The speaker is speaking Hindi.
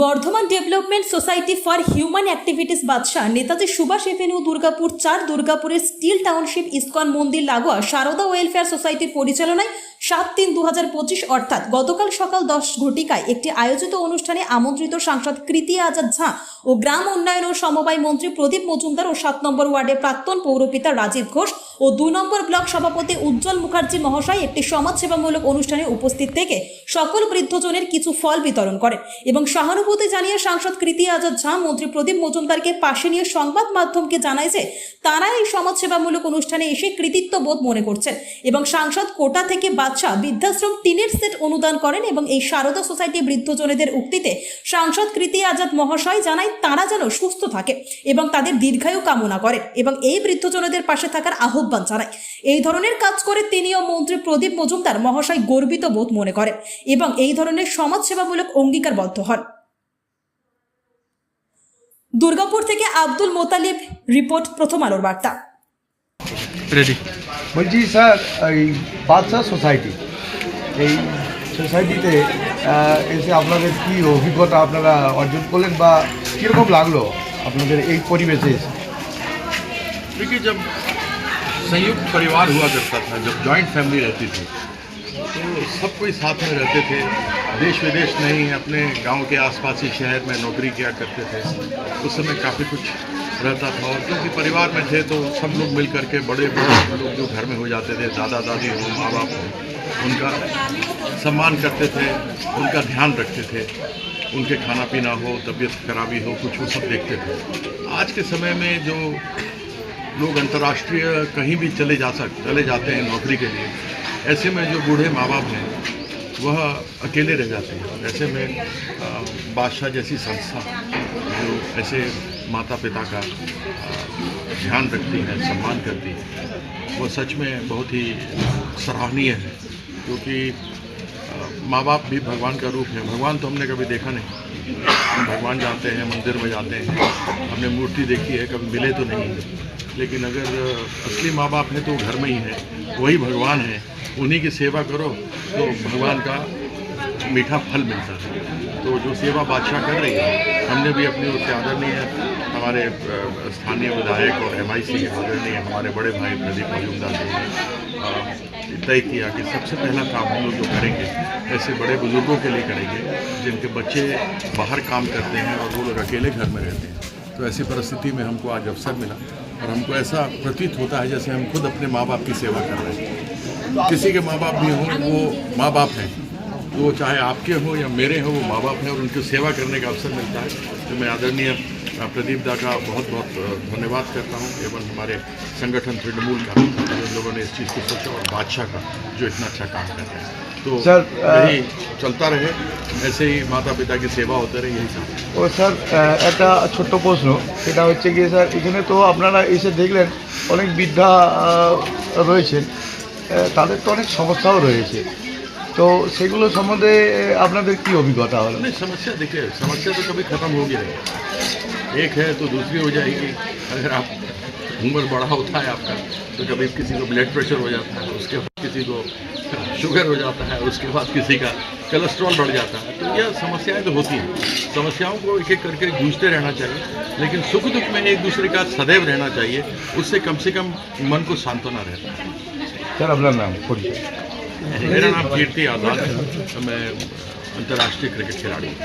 Bardhaman development society for human activities Badsha Netaji Subhash avenue Durgapur 4 দুর্গাপুরের স্টিল টাউনশিপ ইসকন মন্দির লাগোয়া সারদা ওয়েলফেয়ার সোসাইটির পরিচালনায় 7/3/2025 অর্থাৎ গতকাল সকাল 10 ঘটিকায় একটি আয়োজিত অনুষ্ঠানে আমন্ত্রিত সাংসদ কৃতি আজাদ ঝা ও গ্রাম উন্নয়ন ও সমবায় মন্ত্রী প্রদীপ মজুমদার ও 7 নম্বর ওয়ার্ডের প্রাক্তন পৌরপিতা রাজীব ঘোষ ও 2 নম্বর ব্লক সভাপতি উজ্জ্বল মুখার্জি মহাশয় একটি সমাজসেবামূলক অনুষ্ঠানে উপস্থিত থেকে সকল বৃদ্ধজনের কিছু ফল বিতরণ করেন এবং সহানুভূতি জানিয়ে সাংসদ কৃতি আজাদ ঝা মন্ত্রী প্রদীপ মজুমদারকে পাশে নিয়ে সংবাদ মাধ্যমকে জানায় যে তারা এই সমাজসেবামূলক অনুষ্ঠানে এসে কৃতিত্ব বোধ মনে করছেন এবং সাংসদ কোটা থেকে বাদশা বৃদ্ধাশ্রম টিনের সেট অনুদান করেন এবং এই সারদা সোসাইটি বৃদ্ধজনেদের উক্তিতে সাংসদ কৃতি আজাদ মহাশয় জানায় তারা যেন সুস্থ থাকে এবং তাদের দীর্ঘায়ু কামনা করেন এবং এই বৃদ্ধজনদের পাশে থাকার আহ্বান জানায়। এই ধরনের কাজ করে তিনিও মন্ত্রী প্রদীপ মজুমদার মহাশয় গর্বিত বোধ মনে করেন এবং এই ধরনের সমাজসেবামূলক অঙ্গীকারবদ্ধ হন। দুর্গাপুর থেকে আব্দুল মোতালিব রিপোর্ট, প্রথম আলোর বার্তা। রেডি বলছি স্যার, এই বাদশা সোসাইটি, এই সোসাইটিতে এসে আপনাদের কি অভিজ্ঞতা আপনারা অর্জন করলেন বা কীরকম লাগলো আপনাদের এই পরিবেশে এসে? देखिए, जब संयुक्त परिवार हुआ करता था, जब जॉइंट फैमिली रहती थी तो सब कोई साथ में रहते थे। देश विदेश नहीं, अपने गांव के आसपास ही शहर में नौकरी किया करते थे। उस समय काफ़ी कुछ रहता था और क्योंकि परिवार में थे तो सब लोग मिल करके बड़े लोग जो घर में हो जाते थे, दादा दादी हो, माँ बाप हो, उनका सम्मान करते थे, उनका ध्यान रखते थे। उनके खाना पीना हो, तबीयत खराबी हो, कुछ वो सब देखते थे। आज के समय में जो लोग अंतर्राष्ट्रीय कहीं भी चले जाते हैं नौकरी के लिए, ऐसे में जो बूढ़े माँ बाप हैं वह अकेले रह जाते हैं। ऐसे में बादशाह जैसी संस्था जो ऐसे माता पिता का ध्यान रखती है, सम्मान करती है, वो सच में बहुत ही सराहनीय है। क्योंकि माँ बाप भी भगवान का रूप है। भगवान तो हमने कभी देखा नहीं, हम भगवान जाते हैं, मंदिर में जाते हैं, हमने मूर्ति देखी है, कभी मिले तो नहीं। लेकिन अगर असली माँ बाप है तो घर में ही है, वही भगवान है। उन्हीं की सेवा करो तो भगवान का मीठा फल मिलता है। तो जो सेवा बादशाह कर रही है, हमने भी अपनी ओर से आदरणीय हमारे स्थानीय विधायक और MIC आदरणीय हमारे बड़े भाई प्रदीप मजूमदार जी ने तय किया कि सबसे पहला काम हम लोग जो करेंगे ऐसे बड़े बुजुर्गों के लिए करेंगे जिनके बच्चे बाहर काम करते हैं और वो लोग अकेले घर में रहते हैं। तो ऐसी परिस्थिति में हमको आज अवसर मिला और हमको ऐसा प्रतीत होता है जैसे हम खुद अपने माँ बाप की सेवा कर रहे हैं। किसी के माँ बाप भी हों, वो माँ बाप हैं, तो चाहे आपके हो या मेरे हो, वो माँ बाप हैं और उनकी सेवा करने का अवसर मिलता है। तो मैं आदरणीय प्रदीप दा का बहुत बहुत धन्यवाद करता हूँ एवं हमारे संगठन तृणमूल का, जिन लोगों ने इस चीज़ को सोचा, और बादशाह का जो इतना अच्छा काम कर रहे हैं। तो सर यही चलता रहे, ऐसे ही माता पिता की सेवा होते रहे, यही सब। ও স্যার, একটা ছোট্ট প্রশ্ন, সেটা হচ্ছে গিয়ে স্যার, এখানে তো আপনারা এসে দেখলেন অনেক বৃদ্ধা রয়েছেন, তাদের তো অনেক সমস্যাও রয়েছে, তো সেগুলো সম্বন্ধে আপনাদের কি অভিজ্ঞতা হলো? नहीं, समस्या देखिए, समस्या तो कभी ख़त्म होगी नहीं। एक है तो दूसरी हो जाएगी। अगर आप उम्र बढ़ा होता है आपका तो कभी किसी को ब्लड प्रेशर हो जाता है, उसके बाद किसी को शुगर हो जाता है, उसके बाद किसी का कोलेस्ट्रॉल बढ़ जाता है। तो यह समस्याएं तो होती हैं। समस्याओं को एक एक करके जूझते रहना चाहिए, लेकिन सुख दुख में एक दूसरे का सदैव रहना चाहिए। उससे कम से कम मन को सांत्वना रहता है। স্যার আপনার নাম পরিচয়? मेरा नाम कीर्ति आजाद है, मैं अंतर्राष्ट्रीय क्रिकेट खिलाड़ी हूँ।